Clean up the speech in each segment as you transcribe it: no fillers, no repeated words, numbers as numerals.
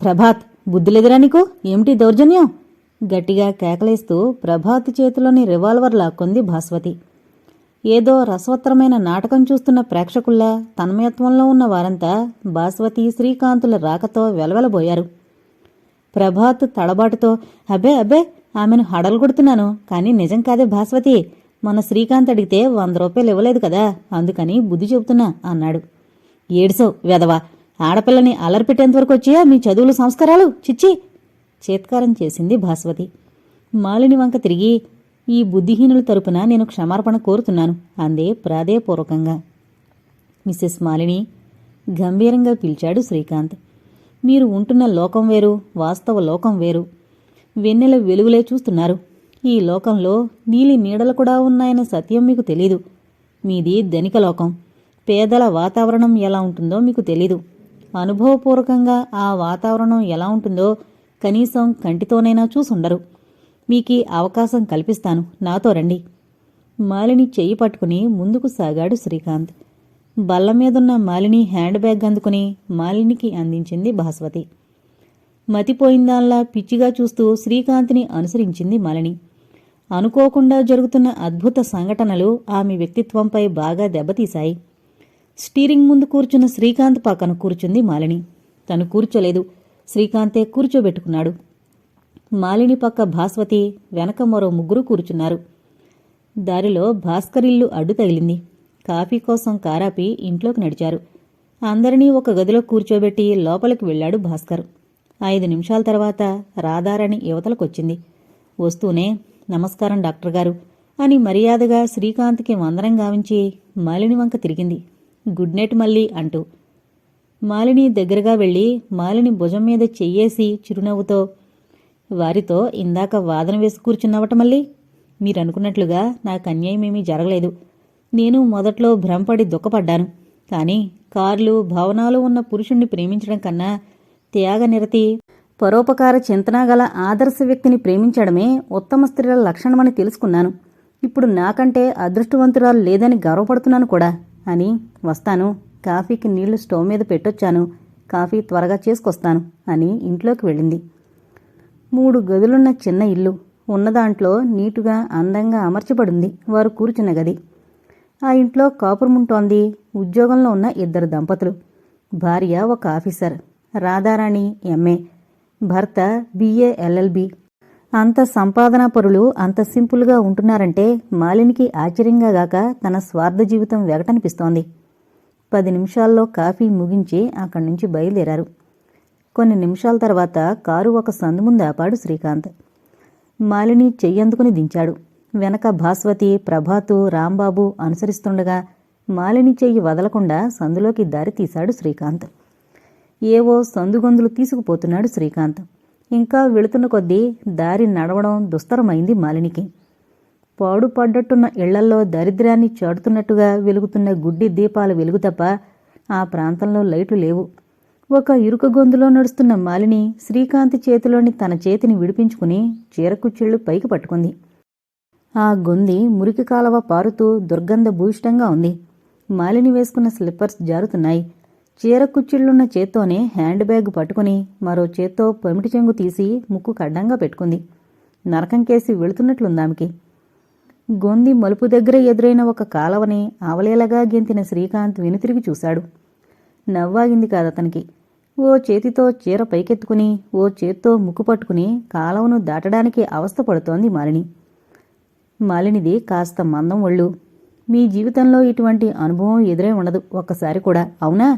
ప్రభాత్, బుద్ధిలేదురా నీకు? ఏమిటి దౌర్జన్యం? గట్టిగా కేకలేస్తూ ప్రభాత్ చేతిలోని రివాల్వర్ లాక్కొంది భాస్వతి. ఏదో రసవత్తరమైన నాటకం చూస్తున్న ప్రేక్షకుల్లా తన్మయత్వంలో ఉన్న వారంతా భాస్వతి, శ్రీకాంతుల రాకతో వెలవెలబోయారు. ప్రభాత్ తడబాటుతో, అబ్బే అబ్బే, ఆమెను హడలుగొడుతున్నాను, కానీ నిజం కాదే భాస్వతి. మొన్న శ్రీకాంత్ అడిగితే 100 రూపాయలు ఇవ్వలేదు కదా, అందుకని బుద్ధి చెబుతున్నా అన్నాడు. ఏడ్సవ్ వెధవా, ఆడపిల్లని అలరిపెట్టేంతవరకు వచ్చాయా మీ చదువులు సంస్కారాలు? చిచ్చి! చేత్కారం చేసింది భాస్వతి. మాలిని వంక తిరిగి, ఈ బుద్ధిహీనుల తరపున నేను క్షమార్పణ కోరుతున్నాను అందే ప్రాధేయపూర్వకంగా. మిస్సెస్ మాలిని, గంభీరంగా పిలిచాడు శ్రీకాంత్. మీరు ఉంటున్న లోకం వేరు, వాస్తవ లోకం వేరు. వెన్నెల వెలుగులే చూస్తున్నారు. ఈ లోకంలో నీలి నీడలు కూడా ఉన్నాయన్న సత్యం మీకు తెలీదు. మీది ధనిక లోకం. పేదల వాతావరణం ఎలా ఉంటుందో మీకు తెలీదు. అనుభవపూర్వకంగా ఆ వాతావరణం ఎలా ఉంటుందో కనీసం కంటితోనైనా చూసుండరు. మీకీ అవకాశం కల్పిస్తాను, నాతో రండి. మాలిని చెయ్యి పట్టుకుని ముందుకు సాగాడు శ్రీకాంత్. బల్లమీదున్న మాలిని హ్యాండ్ బ్యాగ్ అందుకుని మాలినికి అందించింది భాస్వతి. మతిపోయిందాల్లా పిచ్చిగా చూస్తూ శ్రీకాంత్ని అనుసరించింది మాలిని. అనుకోకుండా జరుగుతున్న అద్భుత సంఘటనలు ఆమె వ్యక్తిత్వంపై బాగా దెబ్బతీశాయి. స్టీరింగ్ ముందు కూర్చున్న శ్రీకాంత్ పక్కన కూర్చుంది మాలిని. తను కూర్చోలేదు, శ్రీకాంతే కూర్చోబెట్టుకున్నాడు. మాలిని పక్క భాస్వతి, వెనక మరో 3 కూర్చున్నారు. దారిలో భాస్కరిల్లు అడ్డు తగిలింది. కాఫీ కోసం కారాపి ఇంట్లోకి నడిచారు. అందరినీ ఒక గదిలో కూర్చోబెట్టి లోపలికి వెళ్లాడు భాస్కర్. 5 నిమిషాల తర్వాత రాధారాణి యువతలకొచ్చింది. వస్తూనే, నమస్కారం డాక్టర్ గారు అని మర్యాదగా శ్రీకాంత్కి వందనం గావించి మాలిని వంక తిరిగింది. గుడ్ నైట్ మళ్ళీ అంటూ. మాలిని దగ్గరగా వెళ్లి మాలిని భుజం మీద చెయ్యేసి చిరునవ్వుతో, వారితో ఇందాక వాదన వేసి కూర్చున్నవట మళ్ళీ. మీరనుకున్నట్లుగా నాకు అన్యాయమేమీ జరగలేదు. నేను మొదట్లో భ్రమపడి దుఃఖపడ్డాను. కానీ కార్లు, భవనాలు ఉన్న పురుషుణ్ణి ప్రేమించడం కన్నా త్యాగనిరతి, పరోపకార చింతన గల ఆదర్శ వ్యక్తిని ప్రేమించడమే ఉత్తమ స్త్రీల లక్షణమని తెలుసుకున్నాను. ఇప్పుడు నాకంటే అదృష్టవంతురాలు లేదని గర్వపడుతున్నాను కూడా. అని వస్తాను, కాఫీకి నీళ్లు స్టవ్ మీద పెట్టొచ్చాను, కాఫీ త్వరగా చేసుకొస్తాను అని ఇంట్లోకి వెళ్ళింది. 3 గదులున్న చిన్న ఇల్లు. ఉన్నదాంట్లో నీటుగా అందంగా అమర్చబడింది వారు కూర్చున్న గది. ఆ ఇంట్లో కాపురముంటోంది ఉద్యోగంలో ఉన్న 2 దంపతులు. భార్య ఒక ఆఫీసర్, రాధారాణి ఎంఏ, భర్త BA LLB. అంత సంపాదనాపరులు అంత సింపుల్గా ఉంటున్నారంటే మాలినికి ఆశ్చర్యంగా గాక తన స్వార్థ జీవితం వెగటనిపిస్తోంది. 10 నిమిషాల్లో కాఫీ ముగించి అక్కడి నుంచి బయలుదేరారు. కొన్ని నిమిషాల తర్వాత కారు ఒక సందు ముందు ఆపాడు శ్రీకాంత్. మాలిని చెయ్యందుకుని దించాడు. వెనక భాస్వతి, ప్రభాతు, రాంబాబు అనుసరిస్తుండగా మాలిని చెయ్యి వదలకుండా సందులోకి దారి తీశాడు శ్రీకాంత్. ఏవో సందుగొందులు తీసుకుపోతున్నాడు శ్రీకాంత్. ఇంకా వెళుతున్న కొద్దీ దారి నడవడం దుస్తరమైంది మాలినికి. పాడుపడ్డట్టున్న ఇళ్లల్లో దరిద్రాన్ని చాటుతున్నట్టుగా వెలుగుతున్న గుడ్డి దీపాల వెలుగు తప్ప ఆ ప్రాంతంలో లైట్లు లేవు. ఒక ఇరుక గొంతులో నడుస్తున్న మాలిని శ్రీకాంత్ చేతిలోని తన చేతిని విడిపించుకుని చీరకుచ్చిళ్లు పైకి పట్టుకుంది. ఆ గొంది మురికి కాలవ పారుతూ దుర్గంధ భూయిష్టంగా ఉంది. మాలిని వేసుకున్న స్లిప్పర్స్ జారుతున్నాయి. చీర కుచ్చిళ్లున్న చేత్తోనే హ్యాండ్ బ్యాగ్ పట్టుకుని మరో చేత్తో పమిటి చెంగు తీసి ముక్కు కడ్డంగా పెట్టుకుంది. నరకంకేసి వెళుతున్నట్లుందామెకి. గొంది మలుపు దగ్గర ఎదురైన ఒక కాలవని ఆవలేలగా గెంతిన శ్రీకాంత్ వెనుతిరిగి చూశాడు. నవ్వాగింది కాదతనికి. ఓ చేతితో చీర పైకెత్తుకుని ఓ చేత్తో ముక్కు పట్టుకుని కాలవను దాటడానికి అవస్థ పడుతోంది మాలిని. మాలినిది కాస్త మందం ఒళ్ళు. మీ జీవితంలో ఇటువంటి అనుభవం ఎదురై ఉండదు ఒక్కసారి కూడా, అవునా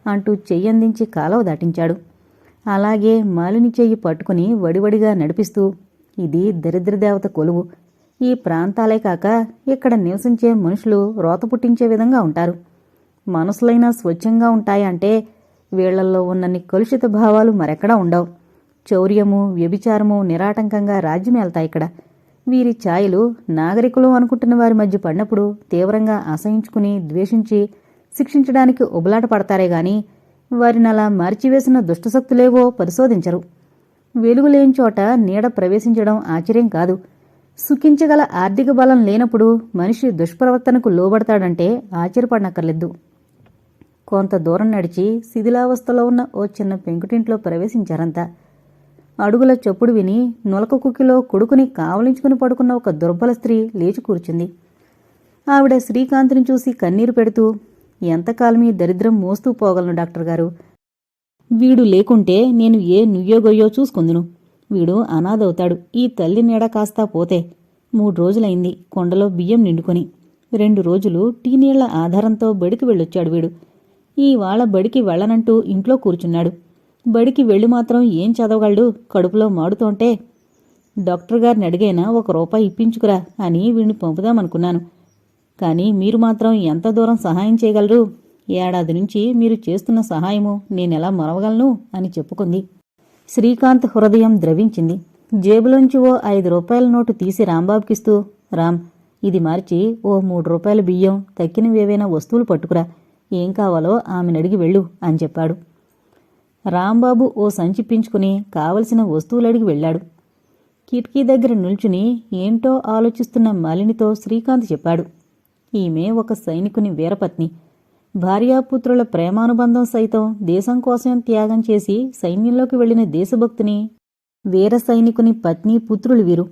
అంటూ చెయ్యందించి కాలవ దాటించాడు. అలాగే మాలిని చెయ్యి పట్టుకుని వడివడిగా నడిపిస్తూ, ఇది దరిద్రదేవత కొలువు. ఈ ప్రాంతాలే కాక ఇక్కడ నివసించే మనుషులు రోత పుట్టించే విధంగా ఉంటారు. మనసులైనా స్వచ్ఛంగా ఉంటాయంటే వీళ్లల్లో ఉన్నన్ని కలుషిత భావాలు మరెక్కడా ఉండవు. చౌర్యము, వ్యభిచారము నిరాటంకంగా రాజ్యమేల్తాయి ఇక్కడ. వీరి ఛాయలు నాగరికులు అనుకుంటున్న వారి మధ్య పడినప్పుడు తీవ్రంగా అసహించుకుని ద్వేషించి శిక్షించడానికి ఉబలాట పడతారే గాని వారినలా మార్చివేసిన దుష్టశక్తులేవో పరిశోధించరు. వెలుగులేని చోట నీడ ప్రవేశించడం ఆశ్చర్యం కాదు. సుఖించగల ఆర్థిక బలం లేనప్పుడు మనిషి దుష్ప్రవర్తనకు లోబడతాడంటే ఆశ్చర్యపడనక్కర్లేదు. కొంత దూరం నడిచి శిథిలావస్థలో ఉన్న ఓ చిన్న పెంకుటింట్లో ప్రవేశించారంతా. అడుగుల చప్పుడు విని నులక కుక్కిలో కొడుకుని కావలించుకుని పడుకున్న ఒక దుర్బల స్త్రీ లేచి కూర్చుంది. ఆవిడ శ్రీకాంత్ని చూసి కన్నీరు పెడుతూ, ఎంతకాలం ఈ దరిద్రం మోస్తూ పోగలను డాక్టర్ గారు. వీడు లేకుంటే నేను ఏ నుయ్యోగొయ్యో చూసుకుందును. వీడు అనాథవుతాడు. ఈ తల్లి నీడ కాస్తా పోతే. 3 రోజులైంది కొండలో బియ్యం నిండుకొని. 2 రోజులు టీ నీళ్ల ఆధారంతో బడికి వెళ్ళొచ్చాడు వీడు. ఈవాళ బడికి వెళ్ళనంటూ ఇంట్లో కూర్చున్నాడు. బడికి వెళ్ళి మాత్రం ఏం చదవగలడు కడుపులో మాడుతోంటే. డాక్టర్ గారిని అడిగైనా 1 రూపాయి ఇప్పించుకురా అని వీడిని పంపుదామనుకున్నాను. కానీ మీరు మాత్రం ఎంత దూరం సహాయం చేయగలరు? ఏడాది నుంచి మీరు చేస్తున్న సహాయము నేనెలా మరవగలను అని చెప్పుకుంది. శ్రీకాంత్ హృదయం ద్రవించింది. జేబులోంచి ఓ 5 రూపాయల నోటు తీసి రాంబాబుకిస్తూ, రామ్, ఇది మార్చి ఓ 3 రూపాయల బియ్యం, తక్కినవేవైనా వస్తువులు పట్టుకురా. ఏం కావాలో ఆమెనడిగి వెళ్ళు అని చెప్పాడు. రాంబాబు ఓ సంచిప్పించుకుని కావలసిన వస్తువులడిగి వెళ్లాడు. కిటికీ దగ్గర నిల్చుని ఏంటో ఆలోచిస్తున్న మాలినితో శ్రీకాంత్ చెప్పాడు. ఈమె ఒక సైనికుని వీరపత్ని. భార్యాపుత్రుల ప్రేమానుబంధం సైతం దేశం కోసం త్యాగం చేసి సైన్యంలోకి వెళ్లిన దేశభక్తుని వీర సైనికుని పత్ని పుత్రులు వీరు.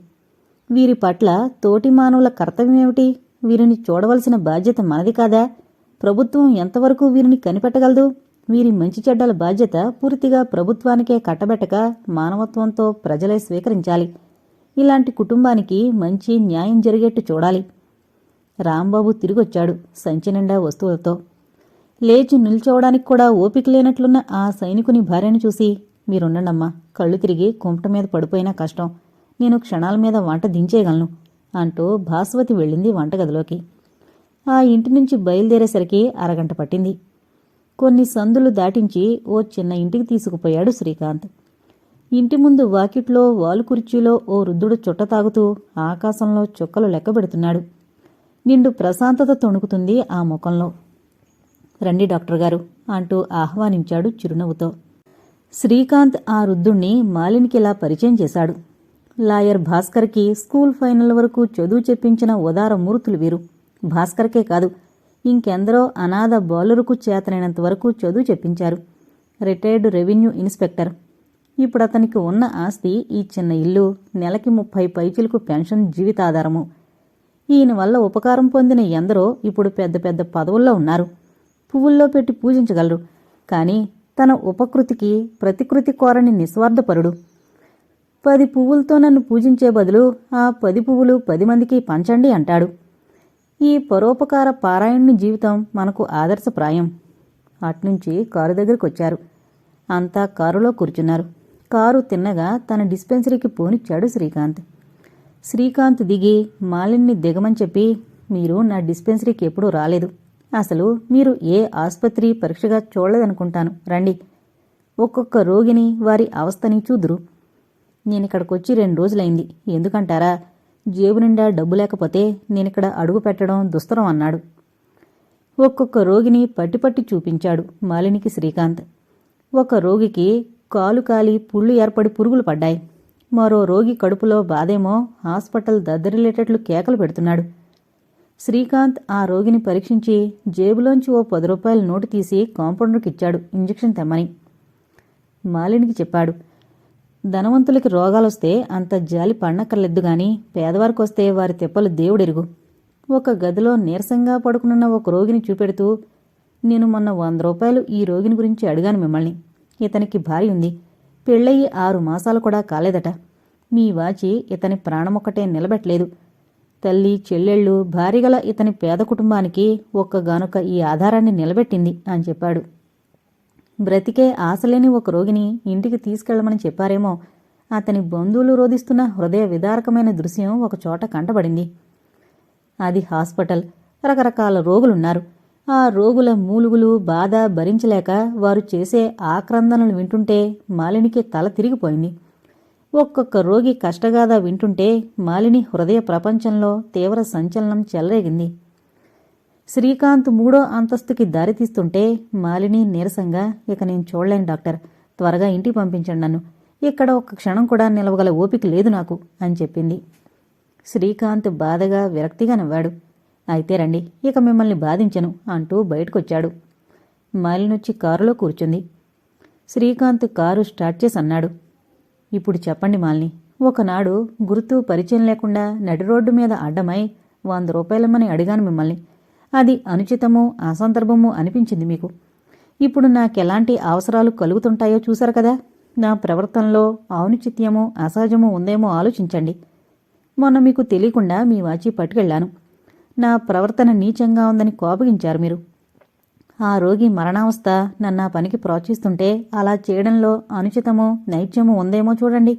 వీరి పట్ల తోటి మానవుల కర్తవ్యమేమిటి? వీరిని చూడవలసిన బాధ్యత మనది కాదా? ప్రభుత్వం ఎంతవరకు వీరిని కనిపెట్టగలదు? వీరి మంచి చెడ్డల బాధ్యత పూర్తిగా ప్రభుత్వానికే కట్టబెట్టక మానవత్వంతో ప్రజలే స్వీకరించాలి. ఇలాంటి కుటుంబానికి మంచి న్యాయం జరిగేట్టు చూడాలి. రాంబాబు తిరిగొచ్చాడు సంచి నిండా వస్తువులతో. లేచి నిల్చోవడానికి కూడా ఓపిక లేనట్లున్న ఆ సైనికుని భార్యను చూసి, మీరుండండమ్మా, కళ్ళు తిరిగి కుంపట మీద పడిపోయినా కష్టం. నేను క్షణాల మీద వంట దించేయగలను అంటూ భాస్వతి వెళ్ళింది వంటగదిలోకి. ఆ ఇంటి నుంచి బయలుదేరేసరికి అరగంట పట్టింది. కొన్ని సందులు దాటించి ఓ చిన్న ఇంటికి తీసుకుపోయాడు శ్రీకాంత్. ఇంటి ముందు వాకిట్లో వాలు కుర్చీలో ఓ వృద్ధుడు చుట్ట తాగుతూ ఆకాశంలో చుక్కలు లెక్కబెడుతున్నాడు. నిండు ప్రశాంతత తొణుకుతుంది ఆ ముఖంలో. రండి డాక్టర్ గారు అంటూ ఆహ్వానించాడు చిరునవ్వుతో. శ్రీకాంత్ ఆ వృద్ధుణ్ణి మాలినికిలా పరిచయం చేశాడు. లాయర్ భాస్కర్కి స్కూల్ ఫైనల్ వరకు చదువు చెప్పించిన ఉదార మూర్తులు వీరు. భాస్కర్కే కాదు, ఇంకెందరో అనాథ బాలురకు చేతనైనంత వరకు చదువు చెప్పించారు. Retired revenue inspector. ఇప్పుడు అతనికి ఉన్న ఆస్తి ఈ చిన్న ఇల్లు, నెలకి 30 పైచిలకు పెన్షన్ జీవితాధారము. ఈయన వల్ల ఉపకారం పొందిన ఎందరో ఇప్పుడు పెద్ద పెద్ద పదవుల్లో ఉన్నారు. పువ్వుల్లో పెట్టి పూజించగలరు. కానీ తన ఉపకృతికి ప్రతికృతి కోరని నిస్వార్థపరుడు. 10 పువ్వులతో నన్ను పూజించే బదులు ఆ 10 పువ్వులు 10 మందికి పంచండి అంటాడు. ఈ పరోపకార పారాయణుని జీవితం మనకు ఆదర్శప్రాయం. అట్నుంచి కారు దగ్గరికొచ్చారు. అంతా కారులో కూర్చున్నారు. కారు తిన్నగా తన డిస్పెన్సరీకి పోనిచ్చాడు శ్రీకాంత్. శ్రీకాంత్ దిగి మాలిన్ని దిగమని చెప్పి, మీరు నా డిస్పెన్సరీకి ఎప్పుడూ రాలేదు. అసలు మీరు ఏ ఆసుపత్రి పరీక్షగా చూడలేదనుకుంటాను. రండి, ఒక్కొక్క రోగిని వారి అవస్థని చూదురు. నేనిక్కడికొచ్చి 2 రోజులైంది. ఎందుకంటారా? జేబు నిండా డబ్బు లేకపోతే నేనిక్కడ అడుగు పెట్టడం దుస్తరం అన్నాడు. ఒక్కొక్క రోగిని పట్టి చూపించాడు మాలినికి శ్రీకాంత్. ఒక రోగికి కాలు కాలి పుళ్ళు ఏర్పడి పురుగులు పడ్డాయి. మరో రోగి కడుపులో బాధేమో హాస్పిటల్ దద్దరిల్లేటట్లు కేకలు పెడుతున్నాడు. శ్రీకాంత్ ఆ రోగిని పరీక్షించి జేబులోంచి ఓ 10 రూపాయల నోటు తీసి కాంపౌండర్కిచ్చాడు ఇంజెక్షన్ తెమ్మని. మాలినికి చెప్పాడు, ధనవంతులకి రోగాలొస్తే అంత జాలి పడనక్కర్లెద్దుగాని పేదవారికొస్తే వారి తిప్పలు దేవుడెరుగు. ఒక గదిలో నీరసంగా పడుకునున్న ఒక రోగిని చూపెడుతూ, నేను మొన్న 100 రూపాయలు ఈ రోగిని గురించి అడిగాను మిమ్మల్ని. ఇతనికి భార్య ఉంది. పెళ్ళయి 6 మాసాలు కూడా కాలేదట. మీ వాచి ఇతని ప్రాణమొక్కటే నిలబెట్టలేదు. తల్లి చెల్లెళ్ళు భార్యగల ఇతని పేద కుటుంబానికి ఒక్కగానొక్క ఈ ఆధారాన్ని నిలబెట్టింది అని చెప్పాడు. బ్రతికే ఆశలేని ఒక రోగిని ఇంటికి తీసుకెళ్లమని చెప్పారేమో. అతని బంధువులు రోధిస్తున్న హృదయ విదారకమైన దృశ్యం ఒకచోట కంటబడింది. అది హాస్పిటల్. రకరకాల రోగులున్నారు. ఆ రోగుల మూలుగులు బాధ భరించలేక వారు చేసే ఆక్రందనలు వింటుంటే మాలినికి తల తిరిగిపోయింది. ఒక్కొక్క రోగి కష్టగాథ వింటుంటే మాలిని హృదయ ప్రపంచంలో తీవ్ర సంచలనం చెలరేగింది. శ్రీకాంత్ 3వ అంతస్తుకి దారితీస్తుంటే మాలిని నీరసంగా, ఇక నేను చూడలేను డాక్టర్, త్వరగా ఇంటికి పంపించండి నన్ను. ఇక్కడ ఒక్క క్షణం కూడా నిలవగల ఓపిక లేదు నాకు అని చెప్పింది. శ్రీకాంత్ బాధగా విరక్తిగా నవ్వాడు. అయితే రండి, ఇక మిమ్మల్ని బాధించను అంటూ బయటకొచ్చాడు. మాలినొచ్చి కారులో కూర్చుంది. శ్రీకాంత్ కారు స్టార్ట్ చేసి అన్నాడు, ఇప్పుడు చెప్పండి మాలిని, ఒకనాడు గుర్తు పరిచయం లేకుండా నడి రోడ్డు మీద అడ్డమై 100 రూపాయలమ్మని అడిగాను మిమ్మల్ని. అది అనుచితమో అసందర్భమో అనిపించింది మీకు. ఇప్పుడు నాకెలాంటి అవసరాలు కలుగుతుంటాయో చూశారు కదా. నా ప్రవర్తనలో ఔనిచిత్యమో అసహజమో ఉందేమో ఆలోచించండి. మొన్న మీకు తెలియకుండా మీ వాచి పట్టుకెళ్లాను. నా ప్రవర్తన నీచంగా ఉందని కోపగించారు మీరు. ఆ రోగి మరణావస్థ నన్ను ఆ పనికి ప్రోత్సహిస్తుంటే అలా చేయడంలో అనుచితమో నైత్యమో ఉందేమో చూడండి.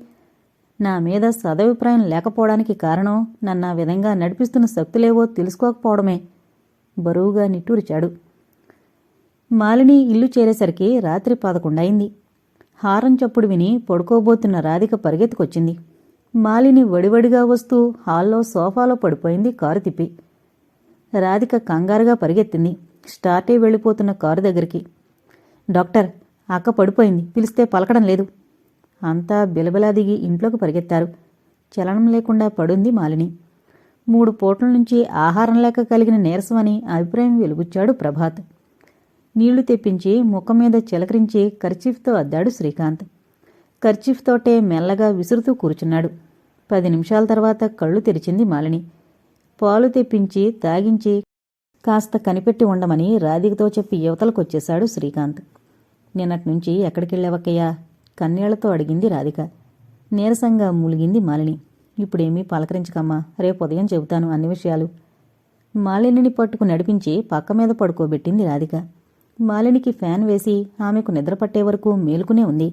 నా మీద సదభిప్రాయం లేకపోవడానికి కారణం నన్ను ఆ విధంగా నడిపిస్తున్న శక్తులేవో తెలుసుకోకపోవడమే. బరువుగా నిట్టూర్చాడు. మాలిని ఇల్లు చేరేసరికి రాత్రి 11 అయింది. హారం చప్పుడు విని పడుకోబోతున్న రాధిక పరిగెత్తుకొచ్చింది. మాలిని వడివడిగా వస్తూ హాల్లో సోఫాలో పడిపోయింది కారు తిప్పి. రాధిక కంగారుగా పరిగెత్తింది స్టార్టే వెళ్ళిపోతున్న కారు దగ్గరికి. డాక్టర్, అక్క పడిపోయింది, పిలిస్తే పలకడం లేదు. అంతా బిలబిలా దిగి ఇంట్లోకి పరిగెత్తారు. చలనం లేకుండా పడుంది మాలిని. 3 పూట్ల నుంచి ఆహారం లేక కలిగిన నీరసమని అభిప్రాయం వెలుగుచ్చాడు ప్రభాత్. నీళ్లు తెప్పించి ముఖం మీద చిలకరించి కర్చీఫ్తో అద్దాడు శ్రీకాంత్. కర్చీఫ్తోటే మెల్లగా విసురుతూ కూర్చున్నాడు. 10 నిమిషాల తర్వాత కళ్ళు తెరిచింది మాలిని. పాలు తెప్పించి తాగించి కాస్త కనిపెట్టి ఉండమని రాధికతో చెప్పి యువతలకొచ్చేశాడు శ్రీకాంత్. నిన్నట్నుంచి ఎక్కడికెళ్ళావక్కయ్యా? కన్నీళ్లతో అడిగింది రాధిక. నీరసంగా మూలిగింది మాలిని. ఇప్పుడేమీ పలకరించకమ్మా, రేపు ఉదయం చెబుతాను అన్ని విషయాలు. మాలినిని పట్టుకు నడిపించి పక్క మీద పడుకోబెట్టింది రాధిక. మాలినికి ఫ్యాన్ వేసి ఆమెకు నిద్ర పట్టే వరకు మేలుకునే ఉంది.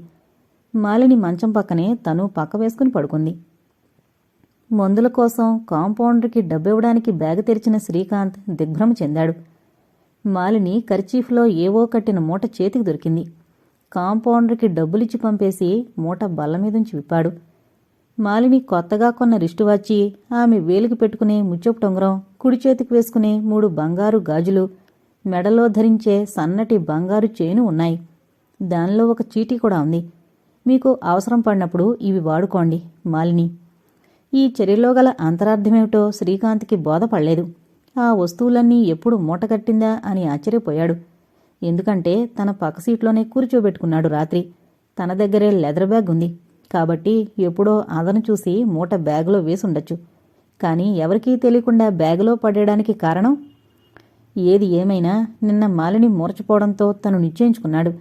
మాలిని మంచం పక్కనే తను పక్క వేసుకుని పడుకుంది. మందుల కోసం కాంపౌండర్కి డబ్బివ్వడానికి బ్యాగ్ తెరిచిన శ్రీకాంత్ దిగ్భ్రమ చెందాడు. మాలిని కర్చీఫ్లో ఏవో కట్టిన మూట చేతికి దొరికింది. కాంపౌండర్కి డబ్బులిచ్చి పంపేసి మూట బల్లమీదుంచి విప్పాడు. మాలిని కొత్తగా కొన్న రిస్టు వాచి, ఆమె వేలికి పెట్టుకునే ముచ్చపు టొంగరం, కుడి చేతికి వేసుకునే 3 బంగారు గాజులు, మెడలో ధరించే సన్నటి బంగారు చైను ఉన్నాయి. దానిలో ఒక చీటీ కూడా ఉంది. మీకు అవసరం పడినప్పుడు ఇవి వాడుకోండి మాలిని. ఈ చర్యలో గల అంతరార్థమేమిటో శ్రీకాంత్కి బోధపడలేదు. ఆ వస్తువులన్నీ ఎప్పుడు మూటగట్టిందా అని ఆశ్చర్యపోయాడు. ఎందుకంటే తన పక్క సీట్లోనే కూర్చోబెట్టుకున్నాడు రాత్రి. తన దగ్గరే లెదర్ బ్యాగ్ ఉంది కాబట్టి ఎప్పుడో అదను చూసి మూట బ్యాగులో వేసుండొచ్చు. కానీ ఎవరికీ తెలియకుండా బ్యాగులో పడేయడానికి కారణం? ఏది ఏమైనా నిన్న మాలిని మూర్చపోవడంతో తను నిశ్చయించుకున్నాడు,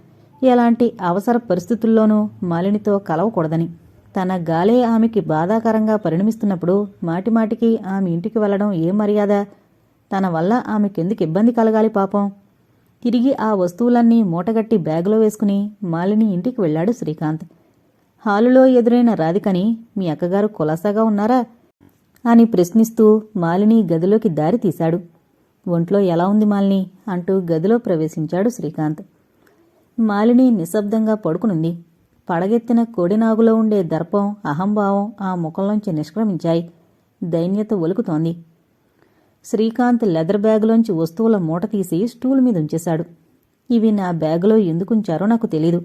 ఎలాంటి అవసర పరిస్థితుల్లోనూ మాలినితో కలవకూడదని. తన గాలే ఆమెకి బాధాకరంగా పరిణమిస్తున్నప్పుడు మాటిమాటికి ఆమె ఇంటికి వెళ్లడం ఏం మర్యాద? తన వల్ల ఆమెకెందుకు ఇబ్బంది కలగాలి పాపం? తిరిగి ఆ వస్తువులన్నీ మూటగట్టి బ్యాగులో వేసుకుని మాలిని ఇంటికి వెళ్లాడు శ్రీకాంత్. హాలులో ఎదురైన రాధికని, మీ అక్కగారు కులాసాగా ఉన్నారా అని ప్రశ్నిస్తూ మాలిని గదిలోకి దారి తీశాడు. ఒంట్లో ఎలా ఉంది మాలిని అంటూ గదిలో ప్రవేశించాడు శ్రీకాంత్. మాలిని నిశ్శబ్దంగా పడుకునుంది. పడగెత్తిన కోడినాగులో ఉండే దర్పం, అహంభావం ఆ ముఖంలోంచి నిష్క్రమించాయి. దైన్యత ఒలుకుతోంది. శ్రీకాంత్ లెదర్ బ్యాగులోంచి వస్తువుల మూట తీసి స్టూల్ మీద ఉంచేశాడు. ఇవి నా బ్యాగులో ఎందుకుంచారో నాకు తెలీదు.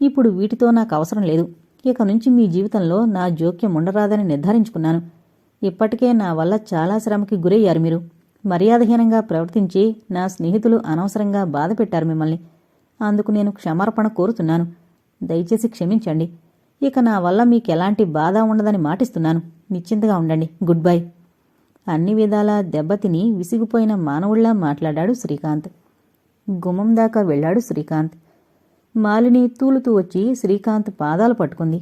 ఇప్పుడు వీటితో నాకు అవసరం లేదు. ఇక నుంచి మీ జీవితంలో నా జోక్యం ఉండరాదని నిర్ధారించుకున్నాను. ఇప్పటికే నా వల్ల చాలా శ్రమకి గురయ్యారు మీరు. మర్యాదహీనంగా ప్రవర్తించి నా స్నేహితులు అనవసరంగా బాధ పెట్టారు మిమ్మల్ని. అందుకు నేను క్షమార్పణ కోరుతున్నాను. దయచేసి క్షమించండి. ఇక నా వల్ల మీకెలాంటి బాధ ఉండదని మాటిస్తున్నాను. నిశ్చింతగా ఉండండి. Good bye. అన్ని విధాలా దెబ్బతిని విసిగిపోయిన మానవుళ్లా మాట్లాడాడు శ్రీకాంత్. గుమ్మం దాకా వెళ్లాడు శ్రీకాంత్. మాలిని తూలుతూ వచ్చి శ్రీకాంత్ పాదాలు పట్టుకుంది.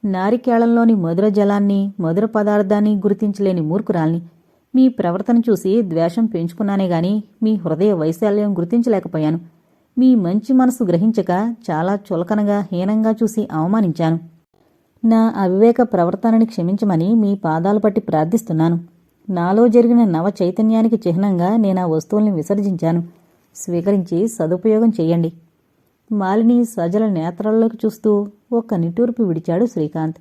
నారికేళంలోని మధుర జలాన్ని, మధుర పదార్థాన్ని గుర్తించలేని మూర్ఖురాల్ని. మీ ప్రవర్తన చూసి ద్వేషం పెంచుకున్నానే గాని మీ హృదయ వైశాల్యం గుర్తించలేకపోయాను. మీ మంచి మనసు గ్రహించక చాలా చులకనగా, హీనంగా చూసి అవమానించాను. నా అవివేక ప్రవర్తనని క్షమించమని మీ పాదాలు పట్టి ప్రార్థిస్తున్నాను. నాలో జరిగిన నవ చైతన్యానికి చిహ్నంగా నేనా వస్తువుల్ని విసర్జించాను. స్వీకరించి సదుపయోగం చెయ్యండి. మాలిని సజల నేత్రాల్లోకి చూస్తూ ఒక్క నిట్టూర్పు విడిచాడు శ్రీకాంత్.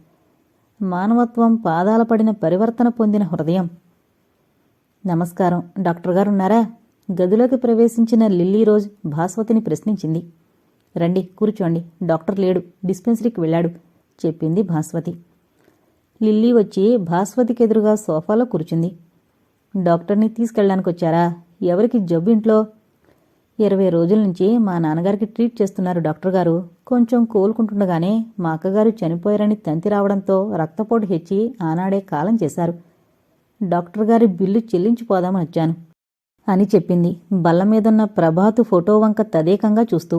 మానవత్వం పాదాల పడిన పరివర్తన పొందిన హృదయం. నమస్కారం, డాక్టర్ గారున్నారా? గదిలోకి ప్రవేశించిన లిల్లీ రోజ్ భాస్వతిని ప్రశ్నించింది. రండి, కూర్చోండి. డాక్టర్ లేడు, డిస్పెన్సరీకి వెళ్ళాడు చెప్పింది భాస్వతి. లిల్లీ వచ్చి భాస్వతికెదురుగా సోఫాలో కూర్చుంది. డాక్టర్ని తీసుకెళ్ళడానికొచ్చారా? ఎవరికి జబ్బు ఇంట్లో? 20 రోజుల నుంచి మా నాన్నగారికి ట్రీట్ చేస్తున్నారు డాక్టర్ గారు. కొంచెం కోలుకుంటుండగానే మా అక్కగారు చనిపోయారని తంతి రావడంతో రక్తపోటు హెచ్చి ఆనాడే కాలం చేశారు. డాక్టర్ గారి బిల్లు చెల్లించిపోదామని వచ్చాను అని చెప్పింది బల్ల మీదున్న ప్రభాతు ఫోటో వంక తదేకంగా చూస్తూ.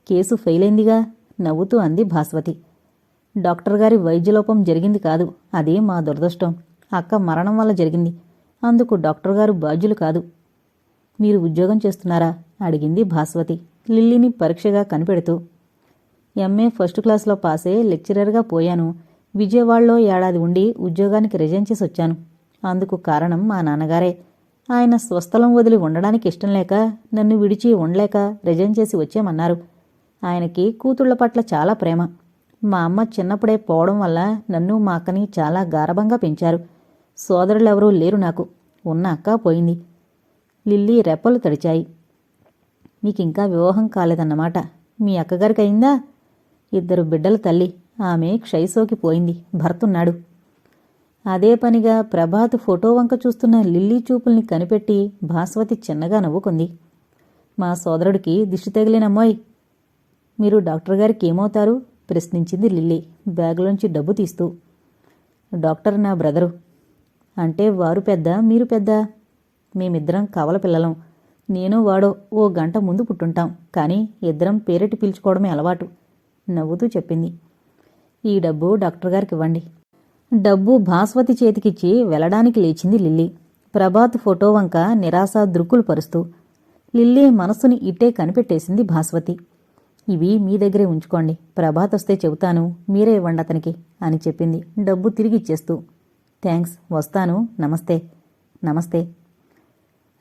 కేసు ఫెయిలైందిగా నవ్వుతూ అంది భాస్వతి. డాక్టర్ గారి వైద్యలోపం జరిగింది కాదు, అది మా దురదృష్టం. అక్క మరణం వల్ల జరిగింది. అందుకు డాక్టర్ గారు బాధ్యులు కాదు. మీరు ఉద్యోగం చేస్తున్నారా అడిగింది భాస్వతి లిల్లీని పరీక్షగా కనిపెడుతూ. ఎంఏ ఫస్ట్ క్లాస్లో పాసే లెక్చరర్గా పోయాను. విజయవాడలో ఏడాది ఉండి ఉద్యోగానికి రిజైన్ చేసి వచ్చాను. అందుకు కారణం మా నాన్నగారే. ఆయన స్వస్థలం వదిలి ఉండడానికి ఇష్టం లేక నన్ను విడిచి ఉండలేక రిజైన్ చేసి వచ్చామన్నారు. ఆయనకి కూతుళ్ల పట్ల చాలా ప్రేమ. మా అమ్మ చిన్నప్పుడే పోవడం వల్ల నన్ను మా అక్కని చాలా గారభంగా పెంచారు. సోదరులెవరూ లేరు నాకు. ఉన్న అక్క పోయింది. లిల్లీ రెప్పలు తడిచాయి. మీకింకా వివాహం కాలేదన్నమాట. మీ అక్కగారికి అయిందా? 2 బిడ్డల తల్లి. ఆమె క్షయసోకి పోయింది. భర్తున్నాడు. అదే పనిగా ప్రభాత్ ఫోటో వంక చూస్తున్న లిల్లీ చూపుల్ని కనిపెట్టి భాస్వతి చిన్నగా నవ్వుకుంది. మా సోదరుడికి దిష్టి తగిలినమ్మోయ్. మీరు డాక్టర్ గారికి ఏమవుతారు? ప్రశ్నించింది లిల్లీ బ్యాగులోంచి డబ్బు తీస్తూ. డాక్టర్ నా బ్రదరు. అంటే వారు పెద్ద, మీరు పెద్ద? మేమిద్దరం కవల పిల్లలం. నేను వాడో ఓ గంట ముందు పుట్టుంటాం. కానీ ఇద్దరం పేరెట్టి పిలుచుకోవడమే అలవాటు నవ్వుతూ చెప్పింది. ఈ డబ్బు డాక్టర్ గారికి ఇవ్వండి. డబ్బు భాస్వతి చేతికిచ్చి వెళ్లడానికి లేచింది లిల్లీ ప్రభాత్ ఫోటో వంక నిరాశ దృక్కులు పరుస్తూ. లిల్లీ మనస్సుని ఇట్టే కనిపెట్టేసింది భాస్వతి. ఇవి మీ దగ్గరే ఉంచుకోండి. ప్రభాత్ వస్తే చెబుతాను, మీరే ఇవ్వండి అతనికి అని చెప్పింది డబ్బు తిరిగిచ్చేస్తూ. థ్యాంక్స్, వస్తాను. నమస్తే. నమస్తే.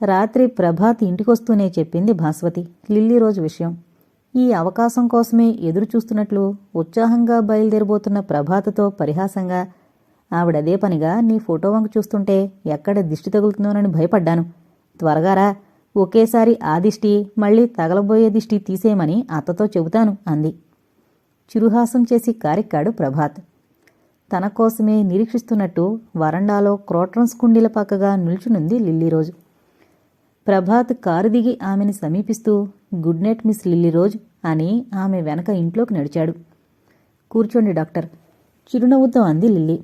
రాత్రి ప్రభాత్ ఇంటికొస్తూనే చెప్పింది భాస్వతి లిల్లీ రోజు విషయం. ఈ అవకాశం కోసమే ఎదురు చూస్తున్నట్లు ఉత్సాహంగా బయలుదేరబోతున్న ప్రభాతతో పరిహాసంగా, ఆవిడదే పనిగా నీ ఫోటో వంక చూస్తుంటే ఎక్కడ దిష్టి తగులుతుందోనని భయపడ్డాను. త్వరగారా, ఒకేసారి ఆ దిష్టి మళ్లీ తగలబోయే దిష్టి తీసేయమని అత్తతో చెబుతాను అంది. చిరుహాసం చేసి కారెక్కాడు ప్రభాత్. తన కోసమే నిరీక్షిస్తున్నట్టు వరండాలో క్రోట్రన్స్ కుండీల పక్కగా నిల్చునుంది లిల్లీ రోజు. ప్రభాత్ కారు దిగి ఆమెని సమీపిస్తూ good night Miss Lily Rose అని ఆమె వెనక ఇంట్లోకి నడిచాడు. కూర్చోండి డాక్టర్, చిరునవ్వుతో అంది లిల్లీ.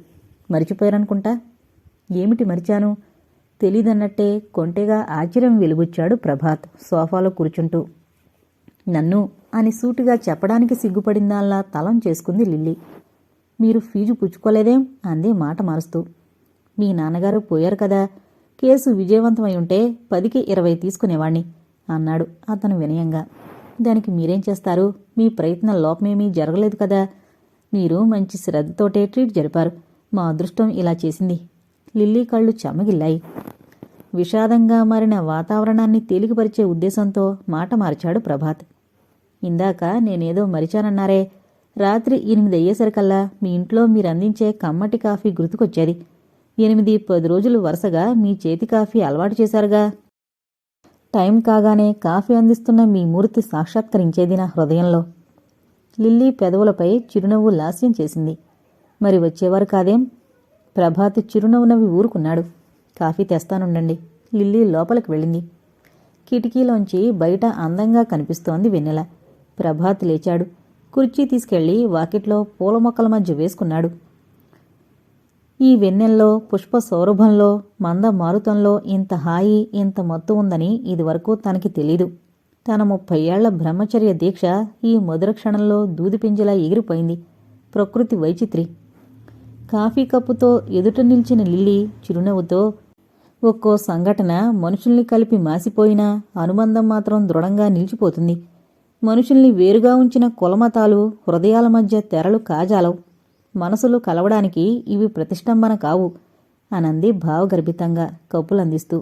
మరిచిపోయారనుకుంటా. ఏమిటి మరిచాను? తెలీదన్నట్టే కొంటెగా ఆశ్చర్యం వెలుబుచ్చాడు ప్రభాత్ సోఫాలో కూర్చుంటూ. నన్ను అని సూటిగా చెప్పడానికి సిగ్గుపడిందాల్లా తలం చేసుకుంది లిల్లీ. మీరు ఫీజు పుచ్చుకోలేదేం అంది మాట మారుస్తూ. మీ నాన్నగారు పోయారు కదా, కేసు విజయవంతమై ఉంటే 10కి 20 తీసుకునేవాణ్ణి అన్నాడు అతను వినయంగా. దానికి మీరేం చేస్తారు? మీ ప్రయత్న లోపమేమీ జరగలేదు కదా. మీరు మంచి శ్రద్ధతోటే ట్రీట్ జరిపారు. మా అదృష్టం ఇలా చేసింది. లిల్లీ కళ్ళు చెమ్మగిల్లాయి. విషాదంగా మారిన వాతావరణాన్ని తేలికపరిచే ఉద్దేశంతో మాట మార్చాడు ప్రభాత్. ఇందాక నేనేదో మరిచానన్నారే. రాత్రి 8 అయ్యేసరికల్లా మీ ఇంట్లో మీరందించే కమ్మటి కాఫీ గుర్తుకొచ్చేది. 8-10 రోజులు వరుసగా మీ చేతి కాఫీ అలవాటు చేశారుగా. టైం కాగానే కాఫీ అందిస్తున్న మీ మూర్తి సాక్షాత్కరించేది నా హృదయంలో. లిల్లీ పెదవులపై చిరునవ్వు లాస్యం చేసింది. మరి వచ్చేవారు కాదేం? ప్రభాత్ చిరునవ్వు నవ్వి ఊరుకున్నాడు. కాఫీ తెస్తానుండండి. లిల్లీ లోపలికి వెళ్ళింది. కిటికీలోంచి బయట అందంగా కనిపిస్తోంది వెన్నెల. ప్రభాత్ లేచాడు. కుర్చీ తీసుకెళ్లి వాకిట్లో పూల మొక్కల మధ్య వేసుకున్నాడు. ఈ వెన్నెల్లో, పుష్ప సౌరభంలో, మంద మారుతంలో ఇంత హాయి, ఇంత మత్తు ఉందని ఇదివరకు తనకి తెలీదు. తన 30 ఏళ్ల బ్రహ్మచర్య దీక్ష ఈ మధుర క్షణంలో దూదిపింజలా ఎగిరిపోయింది. ప్రకృతి వైచిత్రి. కాఫీ కప్పుతో ఎదుట నిల్చిన లిల్లీ చిరునవ్వుతో, ఒక్కో సంఘటన మనుషుల్ని కలిపి మాసిపోయినా అనుబంధం మాత్రం దృఢంగా నిలిచిపోతుంది. మనుషుల్ని వేరుగా ఉంచిన కులమతాలు హృదయాల మధ్య తెరలు కాజాలవు. మనసులు కలవడానికి ఇవి ప్రతిష్టంభన కావు అనంది భావగర్భితంగా కప్పులందిస్తూ.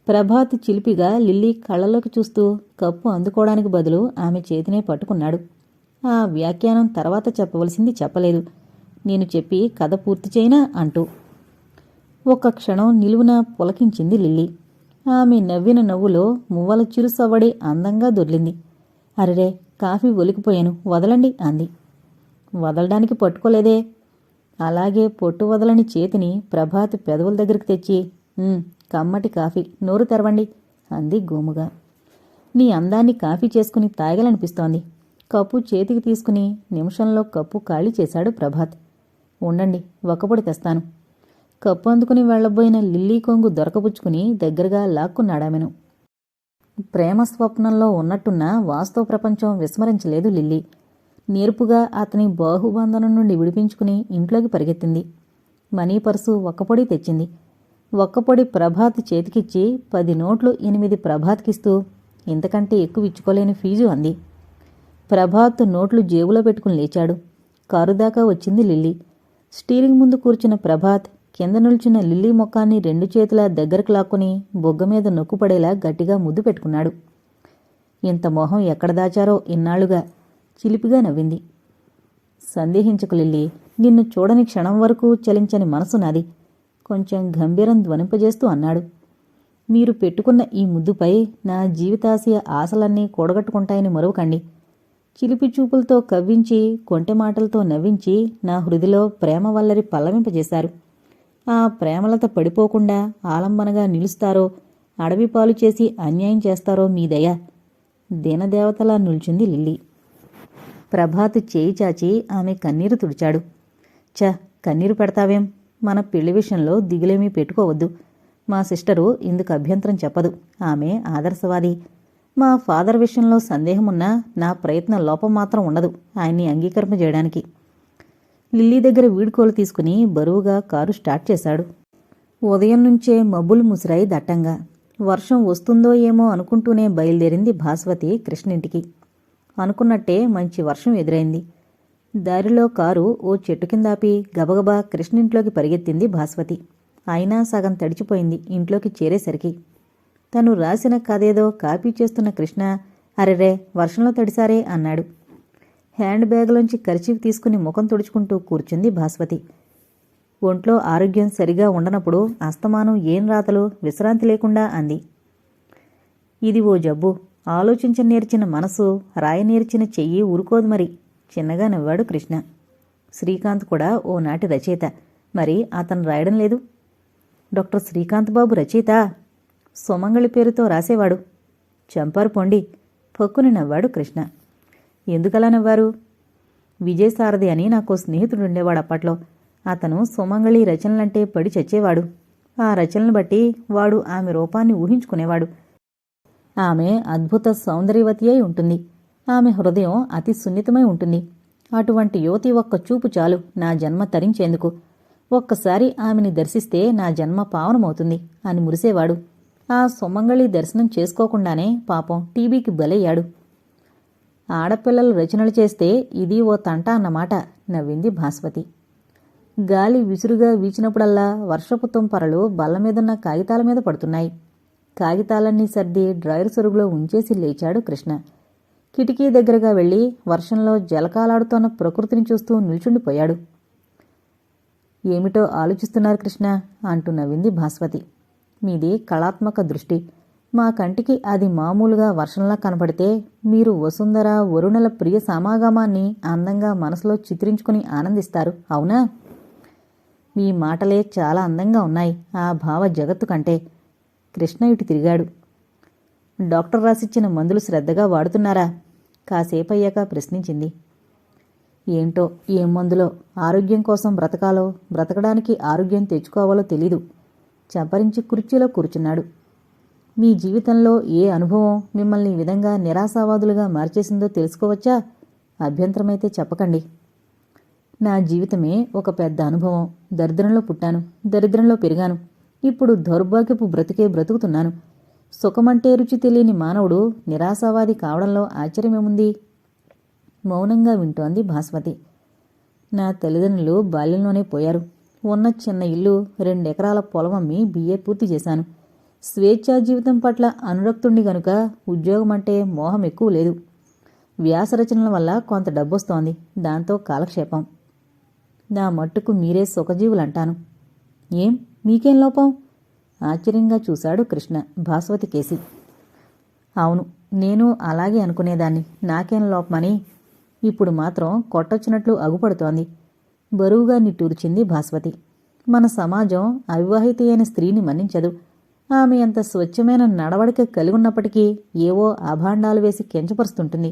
ప్రభాత్ చిలిపిగా లిల్లీ కళ్ళలోకి చూస్తూ కప్పు అందుకోవడానికి బదులు ఆమె చేతినే పట్టుకున్నాడు. ఆ వ్యాఖ్యానం తర్వాత చెప్పవలసింది చెప్పలేదు. నేను చెప్పి కథ పూర్తి చేయనా అంటూ. ఒక్క క్షణం నిలువున పులకించింది లిల్లీ. ఆమె నవ్విన నవ్వులో మువ్వల చిరుసవ్వడి అందంగా దొర్లింది. అరెరే, కాఫీ ఒలికిపోయాను, వదలండి అంది. వదలడానికి పట్టుకోలేదే. అలాగే పొట్టు వదలని చేతిని ప్రభాత్ పెదవుల దగ్గరికి తెచ్చి, కమ్మటి కాఫీ, నోరు తెరవండి అంది గోముగా. నీ అందాన్ని కాఫీ చేసుకుని తాగాలనిపిస్తోంది. కప్పు చేతికి తీసుకుని నిమిషంలో కప్పు ఖాళీ చేశాడు ప్రభాత్. ఉండండి, ఒక్కపొడి తెస్తాను. కప్పు అందుకుని వెళ్లబోయిన లిల్లీ కొంగు దొరకబుచ్చుకుని దగ్గరగా లాక్కున్నాడామెను. ప్రేమ స్వప్నంలో ఉన్నట్టున్న వాస్తవ ప్రపంచం విస్మరించలేదు లిల్లీ. నేర్పుగా అతని బాహుబంధనం నుండి విడిపించుకుని ఇంట్లోకి పరిగెత్తింది. మనీ పర్సు ఒక్కపొడి తెచ్చింది. ఒక్కపొడి ప్రభాత్ చేతికిచ్చి 10 నోట్లు 8 ప్రభాత్కిస్తూ ఇంతకంటే ఎక్కువ ఇచ్చుకోలేని ఫీజు అంది. ప్రభాత్ నోట్లు జేబులో పెట్టుకుని లేచాడు. కారు దాకా వచ్చింది లిల్లీ. స్టీరింగ్ ముందు కూర్చున్న ప్రభాత్ కింద నిల్చున్న లిల్లీ మొక్కాన్ని 2 చేతులా దగ్గరకు లాక్కుని బొగ్గ మీద నొక్కుపడేలా గట్టిగా ముద్దు పెట్టుకున్నాడు. ఇంత మొహం ఎక్కడ దాచారో ఇన్నాళ్లుగా. చిలిపిగా నవ్వింది. సందేహించకు లిల్లీ, నిన్ను చూడని క్షణం వరకు చలించని మనసు నాది, కొంచెం గంభీరం ధ్వనింపజేస్తూ అన్నాడు. మీరు పెట్టుకున్న ఈ ముద్దుపై నా జీవితాశయ ఆశలన్నీ కూడగట్టుకుంటాయని మరువకండి. చిలిపి చూపులతో కవ్వించి కొంటె మాటలతో నవ్వించి నా హృదిలో ప్రేమ వల్లరి పల్లవింపజేశారు. ఆ ప్రేమలత పడిపోకుండా ఆలంబనగా నిలుస్తారో, అడవి పాలు చేసి అన్యాయం చేస్తారో మీ దయ. దీనదేవతలా నిల్చుంది లిల్లీ. ప్రభాత్ చేయి చాచి ఆమె కన్నీరు తుడిచాడు. కన్నీరు పెడతావేం? మన పెళ్లి విషయంలో దిగులేమీ పెట్టుకోవద్దు. మా సిస్టరు ఇందుకు అభ్యంతరం చెప్పదు. ఆమె ఆదర్శవాది. మా ఫాదర్ విషయంలో సందేహమున్నా నా ప్రయత్న లోపం మాత్రం ఉండదు ఆయన్ని అంగీకరింపజేయడానికి. లిల్లీ దగ్గర వీడ్కోలు తీసుకుని బరువుగా కారు స్టార్ట్ చేశాడు. ఉదయం నుంచే మబ్బులు ముసిరాయి దట్టంగా. వర్షం వస్తుందో ఏమో అనుకుంటూనే బయలుదేరింది భాస్వతి కృష్ణింటికి. అనుకున్నట్టే మంచి వర్షం ఎదురైంది. దారిలో కారు ఓ చెట్టు కిందాపి గబగబా కృష్ణింట్లోకి పరిగెత్తింది భాస్వతి. అయినా సగం తడిచిపోయింది ఇంట్లోకి చేరేసరికి. తను రాసిన కథేదో కాపీ చేస్తున్న కృష్ణ, అరెరే వర్షంలో తడిసారే అన్నాడు. హ్యాండ్ బ్యాగ్లోంచి కర్చీఫ్ తీసుకుని ముఖం తుడుచుకుంటూ కూర్చుంది భాస్వతి. ఒంట్లో ఆరోగ్యం సరిగా ఉండనప్పుడు అస్తమానం ఏం రాతలు విశ్రాంతి లేకుండా అంది. ఇది ఓ జబ్బు. ఆలోచించ నేర్చిన మనసు, రాయ నేర్చిన చెయ్యి ఊరుకోదు మరి. చిన్నగా నవ్వాడు కృష్ణ. శ్రీకాంత్ కూడా ఓనాటి రచయిత. మరి అతను రాయడం లేదు? డాక్టర్ శ్రీకాంత్ బాబు రచయిత? సుమంగళి పేరుతో రాసేవాడు. చంపారు పొండి. పక్కుని నవ్వాడు కృష్ణ. ఎందుకలా నవ్వారు? విజయసారథి అని నాకో స్నేహితుడుండేవాడు అప్పట్లో. అతను సుమంగళి రచనలంటే పడి చచ్చేవాడు. ఆ రచనలు బట్టి వాడు ఆమె రూపాన్ని ఊహించుకునేవాడు. ఆమె అద్భుత సౌందర్యవతి అయి ఉంటుంది. ఆమె హృదయం అతి సున్నితమై ఉంటుంది. అటువంటి యువతి ఒక్క చూపు చాలు నా జన్మ తరించేందుకు. ఒక్కసారి ఆమెని దర్శిస్తే నా జన్మ పావనమవుతుంది అని మురిసేవాడు. ఆ సుమంగళి దర్శనం చేసుకోకుండానే పాపం టీబీకి బలయ్యాడు. ఆడపిల్లలు రచనలు చేస్తే ఇది ఓ తంట అన్నమాట నవ్వింది భాస్వతి. గాలి విసురుగా వీచినప్పుడల్లా వర్షపు తుంపరలు బల్లమీదున్న కాగితాల మీద పడుతున్నాయి. కాగితాలన్నీ సర్ది డ్రాయర్ సొరుగులో ఉంచేసి లేచాడు కృష్ణ. కిటికీ దగ్గరగా వెళ్లి వర్షంలో జలకాలాడుతోన్న ప్రకృతిని చూస్తూ నిల్చుండిపోయాడు. ఏమిటో ఆలోచిస్తున్నారు కృష్ణ అంటూ నవ్వింది భాస్వతి. మీది కళాత్మక దృష్టి. మా కంటికి అది మామూలుగా వర్షంలా కనపడితే మీరు వసుంధర వరుణల ప్రియ సమాగమాన్ని అందంగా మనసులో చిత్రించుకుని ఆనందిస్తారు, అవునా? మీ మాటలే చాలా అందంగా ఉన్నాయి ఆ భావ జగత్తు కంటే. కృష్ణ ఇటు తిరిగాడు. డాక్టర్ రాసిచ్చిన మందులు శ్రద్ధగా వాడుతున్నారా? కాసేపయ్యాక ప్రశ్నించింది. ఏంటో ఏం మందులో, ఆరోగ్యం కోసం బ్రతకాలో బ్రతకడానికి ఆరోగ్యం తెచ్చుకోవాలో తెలీదు. చంపరించి కుర్చీలో కూర్చున్నాడు. మీ జీవితంలో ఏ అనుభవం మిమ్మల్ని ఈ విధంగా నిరాశావాదులుగా మార్చేసిందో తెలుసుకోవచ్చా? అభ్యంతరమైతే చెప్పకండి. నా జీవితమే ఒక పెద్ద అనుభవం. దరిద్రంలో పుట్టాను, దరిద్రంలో పెరిగాను. ఇప్పుడు దౌర్భాగ్యపు బ్రతికే బ్రతుకుతున్నాను. సుఖమంటే రుచి తెలియని మానవుడు నిరాశావాది కావడంలో ఆశ్చర్యమేముంది? మౌనంగా వింటోంది భాస్వతి. నా తల్లిదండ్రులు బాల్యంలోనే పోయారు. ఉన్న చిన్న ఇల్లు 2 ఎకరాల పొలం అమ్మి బిఏ పూర్తి చేశాను. స్వేచ్ఛా జీవితం పట్ల అనురక్తుండి గనుక ఉద్యోగమంటే మోహం ఎక్కువ లేదు. వ్యాసరచనల వల్ల కొంత డబ్బొస్తోంది, దాంతో కాలక్షేపం. నా మట్టుకు మీరే సుఖజీవులంటాను. ఏం మీకేం లోపం? ఆశ్చర్యంగా చూశాడు కృష్ణ భాస్వతి కేసి. అవును, నేను అలాగే అనుకునేదాన్ని. నాకేం లోపమని. ఇప్పుడు మాత్రం కొట్టొచ్చినట్లు అగుపడుతోంది. బరువుగా నిట్టూర్చింది భాస్వతి. మన సమాజం అవివాహిత అయిన స్త్రీని మన్నించదు. ఆమె అంత స్వచ్ఛమైన నడవడిక కలిగున్నప్పటికీ ఏవో అభాండాలు వేసి కించపరుస్తుంటుంది.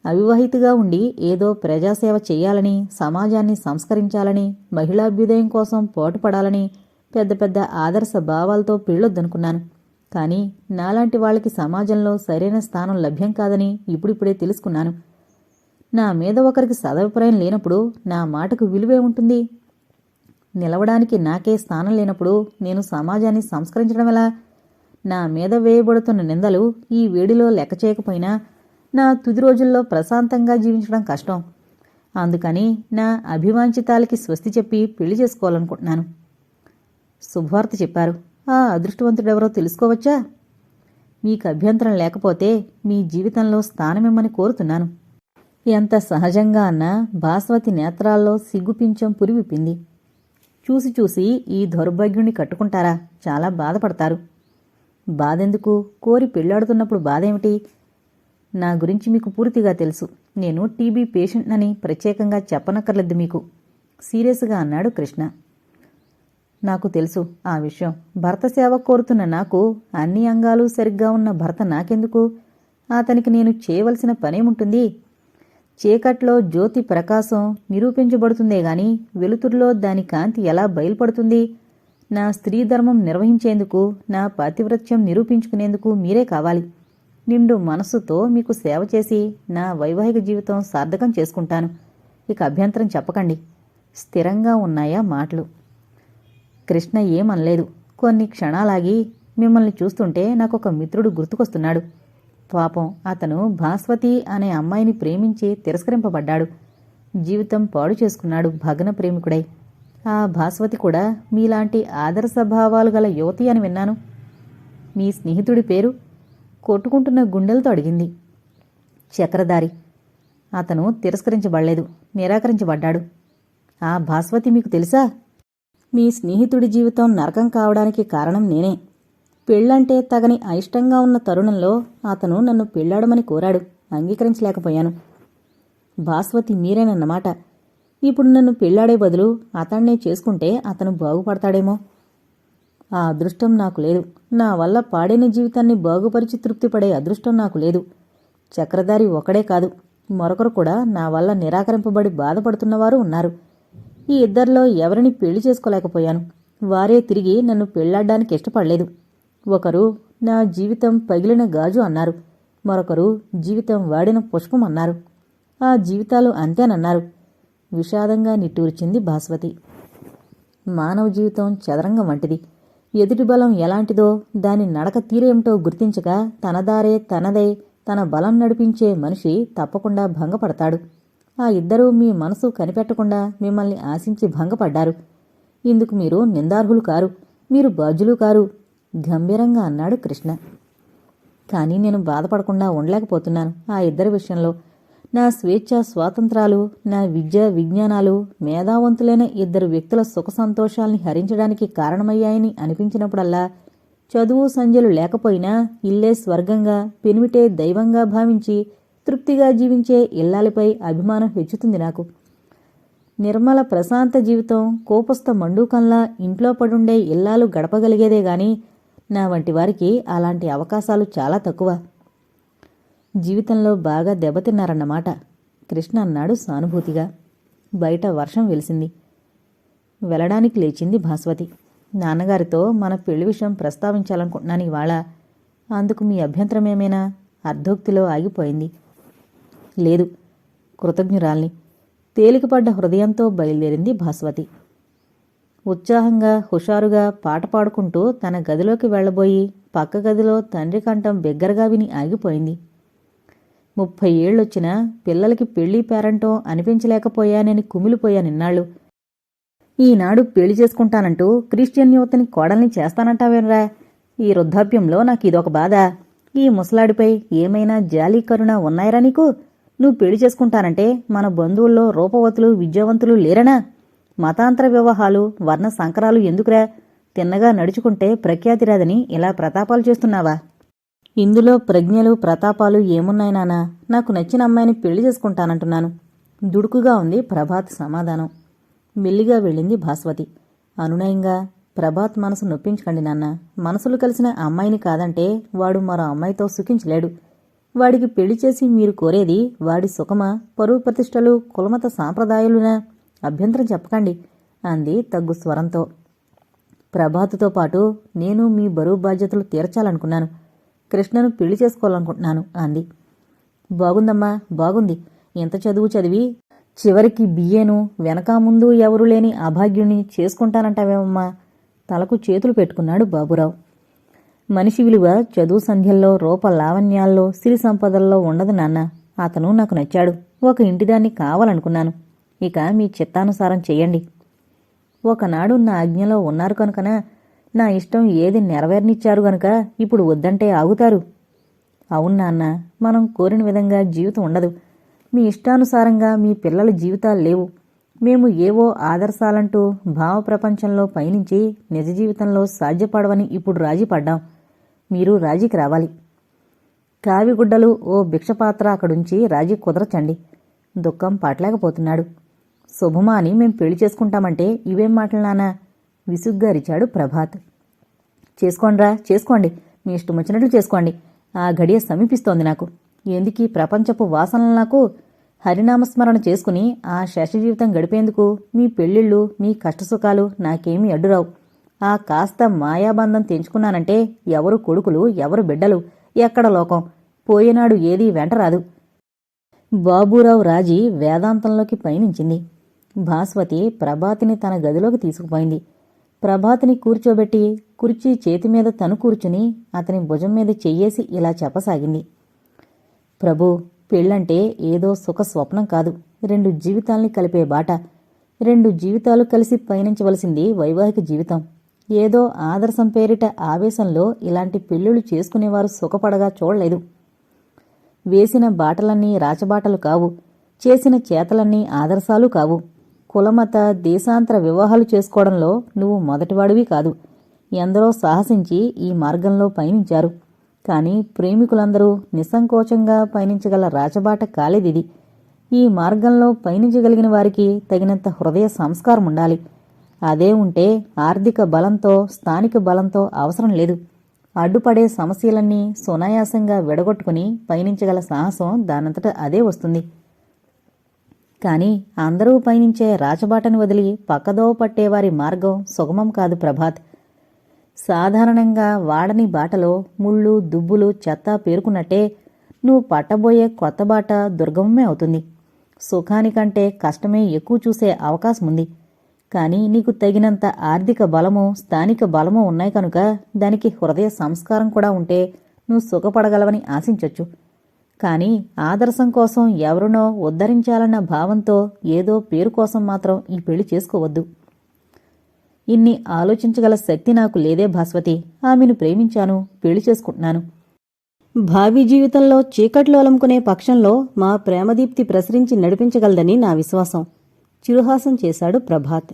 అవివాహితగా ఉండి ఏదో ప్రజాసేవ చెయ్యాలని, సమాజాన్ని సంస్కరించాలని, మహిళాభ్యుదయం కోసం పోటుపడాలని పెద్ద పెద్ద ఆదర్శ భావాలతో పెళ్ళొద్దనుకున్నాను. కానీ నాలాంటి వాళ్ళకి సమాజంలో సరైన స్థానం లభ్యం కాదని ఇప్పుడిప్పుడే తెలుసుకున్నాను. నా మీద ఒకరికి సదభిప్రాయం లేనప్పుడు నా మాటకు విలువే ఉంటుంది? నిలవడానికి నాకే స్థానం లేనప్పుడు నేను సమాజాన్ని సంస్కరించడం ఎలా? నా మీద వేయబడుతున్న నిందలు ఈ వేడిలో లెక్క చేయకపోయినా నా తుది రోజుల్లో ప్రశాంతంగా జీవించడం కష్టం. అందుకని నా అభివాంఛితాలకి స్వస్తి చెప్పి పెళ్లి చేసుకోవాలనుకుంటున్నాను. శుభవార్త చెప్పారు. ఆ అదృష్టవంతుడెవరో తెలుసుకోవచ్చా? మీకు అభ్యంతరం లేకపోతే మీ జీవితంలో స్థానమిమ్మని కోరుతున్నాను. ఎంత సహజంగా అన్నా భాస్వతి నేత్రాల్లో సిగ్గుపించం పురివిప్పింది. చూసి చూసి ఈ దౌర్భాగ్యుణ్ణి కట్టుకుంటారా? చాలా బాధపడతారు. బాధెందుకు? కోరి పెళ్లాడుతున్నప్పుడు బాధేమిటి? నా గురించి మీకు పూర్తిగా తెలుసు. నేను టీబీ పేషెంట్నని ప్రత్యేకంగా చెప్పనక్కర్లేదు మీకు, సీరియస్గా అన్నాడు కృష్ణ. నాకు తెలుసు ఆ విషయం. భర్త సేవ కోరుతున్న నాకు అన్ని అంగాలు సరిగ్గా ఉన్న భర్త నాకెందుకు? అతనికి నేను చేయవలసిన పనేముంటుంది? చీకట్లో జ్యోతి ప్రకాశం నిరూపించబడుతుందే గాని వెలుతురులో దాని కాంతి ఎలా బయలుపడుతుంది? నా స్త్రీ ధర్మం నిర్వహించేందుకు, నా పాతివ్రత్యం నిరూపించుకునేందుకు మీరే కావాలి. నిండు మనస్సుతో మీకు సేవ చేసి నా వైవాహిక జీవితం సార్థకం చేసుకుంటాను. ఇక అభ్యంతరం చెప్పకండి. స్థిరంగా ఉన్నాయా మాటలు? కృష్ణ ఏమనలేదు. కొన్ని క్షణాలాగి, మిమ్మల్ని చూస్తుంటే నాకొక మిత్రుడు గుర్తుకొస్తున్నాడు. పాపం అతను భాస్వతి అనే అమ్మాయిని ప్రేమించి తిరస్కరింపబడ్డాడు. జీవితం పాడు చేసుకున్నాడు భగ్న ప్రేమికుడై. ఆ భాస్వతి కూడా మీలాంటి ఆదర్శభావాలు గల యువతి అని విన్నాను. మీ స్నేహితుడి పేరు? కొట్టుకుంటున్న గుండెలతో అడిగింది. చక్రధారి. అతను తిరస్కరించబడలేదు, నిరాకరించబడ్డాడు. ఆ భాస్వతి మీకు తెలుసా? మీ స్నేహితుడి జీవితం నరకం కావడానికి కారణం నేనే. పెళ్ళంటే తగని అయిష్టంగా ఉన్న తరుణంలో అతను నన్ను పెళ్ళాడమని కోరాడు. అంగీకరించలేకపోయాను. భాస్వతి మీరేనన్నమాట. ఇప్పుడు నన్ను పెళ్ళాడే బదులు అతన్నే చేసుకుంటే అతను బాగుపడతాడేమో. ఆ అదృష్టం నాకు లేదు. నా వల్ల పాడైన జీవితాన్ని బాగుపరిచి తృప్తిపడే అదృష్టం నాకు లేదు. చక్రధారి ఒకడే కాదు, మరొకరు కూడా నా వల్ల నిరాకరింపబడి బాధపడుతున్నవారు ఉన్నారు. ఈ ఇద్దరిలో ఎవరిని పెళ్లి చేసుకోలేకపోయాను. వారే తిరిగి నన్ను పెళ్లాడ్డానికి ఇష్టపడలేదు. ఒకరు నా జీవితం పగిలిన గాజు అన్నారు. మరొకరు జీవితం వాడిన పుష్పం అన్నారు. ఆ జీవితాలు అంతేనన్నారు. విషాదంగా నిట్టూర్చింది భాస్వతి. మానవ జీవితం చదరంగం వంటిది. ఎదుటి బలం ఎలాంటిదో దాని నడక తీరేమిటో గుర్తించక తనదారే తనదై తన బలం నడిపించే మనిషి తప్పకుండా భంగపడతాడు. ఆ ఇద్దరూ మీ మనసు కనిపెట్టకుండా మిమ్మల్ని ఆశించి భంగపడ్డారు. ఇందుకు మీరు నిందార్హులు కారు, మీరు బాధ్యులు కారు, గంభీరంగా అన్నాడు కృష్ణ. కానీ నేను బాధపడకుండా ఉండలేకపోతున్నాను ఆ ఇద్దరి విషయంలో. నా స్వేచ్ఛ స్వాతంత్రాలు, నా విద్య విజ్ఞానాలు మేధావంతులైన ఇద్దరు వ్యక్తుల సుఖ సంతోషాల్ని హరించడానికి కారణమయ్యాయని అనిపించినప్పుడల్లా చదువు సంధ్యలు లేకపోయినా ఇల్లే స్వర్గంగా, పెనిమిటే దైవంగా భావించి తృప్తిగా జీవించే ఇల్లాలిపై అభిమానం హెచ్చుతుంది నాకు. నిర్మల ప్రశాంత జీవితం కోపస్థ మండూకంలా ఇంట్లో పడుండే ఇల్లాలు గడపగలిగేదే గాని నా వంటి వారికి అలాంటి అవకాశాలు చాలా తక్కువ. జీవితంలో బాగా దెబ్బతిన్నారన్నమాట, కృష్ణ అన్నాడు సానుభూతిగా. బయట వర్షం వెలిసింది. వెళ్ళడానికి లేచింది భాస్వతి. నాన్నగారితో మన పెళ్లి విషయం ప్రస్తావించాలనుకుంటున్నాను ఇవాళ. అందుకు మీ అభ్యంతరమేమైనా? అర్ధోక్తిలో ఆగిపోయింది. లేదు, కృతజ్ఞురాల్ని. తేలికపడ్డ హృదయంతో బయలుదేరింది భాస్వతి. ఉత్సాహంగా హుషారుగా పాట పాడుకుంటూ తన గదిలోకి వెళ్లబోయి పక్క గదిలో తండ్రి కంఠం బిగ్గరగా విని ఆగిపోయింది. 30 ఏళ్ళొచ్చినా పిల్లలకి పెళ్లి పేరంటం అనిపించలేకపోయానని కుమిలిపోయానిన్నాళ్ళు. ఈనాడు పెళ్లి చేసుకుంటానంటూ క్రిస్టియన్ యువతని కోడల్ని చేస్తానంటావేనరా? ఈ వృద్ధాప్యంలో నాకిదొక బాధ. ఈ ముసలాడిపై ఏమైనా జాలి కరుణ ఉన్నాయరా నీకు? నువ్వు పెళ్లి చేసుకుంటానంటే మన బంధువుల్లో రూపవతులు విద్యావంతులు లేరనా? మతాంతర వివాహాలు వర్ణ సంకరాలు ఎందుకురా? తిన్నగా నడుచుకుంటే ప్రఖ్యాతి రాదని ఇలా ప్రతాపాలు చేస్తున్నావా? ఇందులో ప్రజ్ఞలు ప్రతాపాలు ఏమున్నాయి నాన్నా? నాకు నచ్చిన అమ్మాయిని పెళ్లి చేసుకుంటానంటున్నాను. దుడుకుగా ఉంది ప్రభాత్ సమాధానం. మెల్లిగా వెళ్ళింది భాస్వతి. అనునయంగా, ప్రభాత్ మనసు నొప్పించకండి నాన్న. మనసులు కలిసిన అమ్మాయిని కాదంటే వాడు మరో అమ్మాయితో సుఖించలేడు. వాడికి పెళ్లి చేసి మీరు కోరేది వాడి సుఖమా, పరువు ప్రతిష్టలు, కులమత సాంప్రదాయాలునా? అభ్యంతరం చెప్పకండి అంది తగ్గు స్వరంతో. ప్రభాత్తో పాటు నేను మీ బరువు బాధ్యతలు తీర్చాలనుకున్నాను. కృష్ణను పెళ్లి చేసుకోవాలనుకుంటున్నాను అంది. బాగుందమ్మా, బాగుంది. ఎంత చదువు చదివి చివరికి బిఏను వెనకా ముందు ఎవరూ లేని అభాగ్యుణ్ణి చేసుకుంటానంటావేమమ్మా? తలకు చేతులు పెట్టుకున్నాడు బాబురావు. మనిషి విలువ చదువు సంధ్యల్లో, రూప లావణ్యాల్లో, సిరి సంపదల్లో ఉండదు నాన్న. అతను నాకు నచ్చాడు. ఒక ఇంటిదాన్ని కావాలనుకున్నాను. ఇక మీ చిత్తానుసారం చెయ్యండి. ఒకనాడు నా ఆజ్ఞలో ఉన్నారు కనుకన నా ఇష్టం ఏది నెరవేర్నిచ్చారు గనుక ఇప్పుడు వద్దంటే ఆగుతారు? అవును నాన్న, మనం కోరిన విధంగా జీవితం ఉండదు. మీ ఇష్టానుసారంగా మీ పిల్లల జీవితాలు లేవు. మేము ఏవో ఆదర్శాలంటూ భావప్రపంచంలో పయనించి నిజ జీవితంలో సాధ్యపడవని ఇప్పుడు రాజీ పడ్డాం. మీరు రాజీకి రావాలి. కావిగుడ్డలు ఓ భిక్షపాత్ర అక్కడుంచి రాజీ కుదరచండి. దుఃఖం పట్టలేకపోతున్నాడు. శుభమా అని మేం పెళ్లి చేసుకుంటామంటే ఇవేం మాటలు నానా? విసుగ్గారిచాడు ప్రభాత్. చేసుకోండ్రా, చేసుకోండి. మీ ఇష్టం వచ్చినట్లు చేసుకోండి. ఆ గడియ సమీపిస్తోంది నాకు. ఎందుకీ ప్రపంచపు వాసనలు నాకు? హరినామస్మరణ చేసుకుని ఆ శేష జీవితం గడిపేందుకు మీ పెళ్ళిళ్ళు, మీ కష్టసుఖాలు నాకేమీ అడ్డురావు. ఆ కాస్త మాయాబంధం తెంచుకున్నానంటే ఎవరు కొడుకులు, ఎవరు బిడ్డలు, ఎక్కడ లోకం? పోయేనాడు ఏదీ వెంటరాదు. బాబూరావు రాజీ వేదాంతంలోకి పయనించింది. భాస్వతి ప్రభాతిని తన గదిలోకి తీసుకుపోయింది. ప్రభాతిని కూర్చోబెట్టి కుర్చీ చేతిమీద తను కూర్చుని అతని భుజం మీద చెయ్యేసి ఇలా చెప్పసాగింది. ప్రభూ, పెళ్ళంటే ఏదో సుఖ స్వప్నం కాదు. 2 జీవితాల్ని కలిపే బాట. 2 జీవితాలు కలిసి పయనించవలసింది వైవాహిక జీవితం. ఏదో ఆదర్శం పేరిట ఆవేశంలో ఇలాంటి పెళ్ళిళ్ళు చేసుకునేవారు సుఖపడగా చూడలేదు. వేసిన బాటలన్నీ రాచబాటలు కావు. చేసిన చేతలన్నీ ఆదర్శాలు కావు. కులమత దేశాంతర వివాహాలు చేసుకోవడంలో నువ్వు మొదటివాడివి కాదు. ఎందరో సాహసించి ఈ మార్గంలో పయనించారు. కాని ప్రేమికులందరూ నిస్సంకోచంగా పయనించగల రాచబాట కాలేదిది. ఈ మార్గంలో పయనించగలిగిన వారికి తగినంత హృదయ సంస్కారం ఉండాలి. అదే ఉంటే ఆర్థిక బలంతో, స్థానిక బలంతో అవసరం లేదు. అడ్డుపడే సమస్యలన్నీ సునాయాసంగా విడగొట్టుకుని పయనించగల సాహసం దానంతట అదే వస్తుంది. కాని అందరూ పయనించే రాచబాటను వదిలి పక్కదోవ పట్టేవారి మార్గం సుగమం కాదు ప్రభాత్. సాధారణంగా వాడని బాటలో ముళ్ళు, దుబ్బులు, చెత్త పేరుకున్నట్టే నువ్వు పట్టబోయే కొత్త బాట దుర్గమమే అవుతుంది. సుఖానికంటే కష్టమే ఎక్కువ చూసే అవకాశముంది. కాని నీకు తగినంత ఆర్థిక బలమో, స్థానిక బలమో ఉన్నాయి కనుక దానికి హృదయ సంస్కారం కూడా ఉంటే నువ్వు సుఖపడగలవని ఆశించొచ్చు. కాని ఆదర్శం కోసం ఎవరినో ఉద్ధరించాలన్న భావంతో ఏదో పేరు కోసం మాత్రం ఈ పెళ్లి చేసుకోవద్దు. ఇన్ని ఆలోచించగల శక్తి నాకు లేదే భాస్వతి. ఆమెను ప్రేమించాను, పెళ్లి చేసుకుంటున్నాను. భావి జీవితంలో చీకట్లు అలుముకునే పక్షంలో మా ప్రేమదీప్తి ప్రసరించి నడిపించగలదని నా విశ్వాసం. చిరుహాసం చేశాడు ప్రభాత్.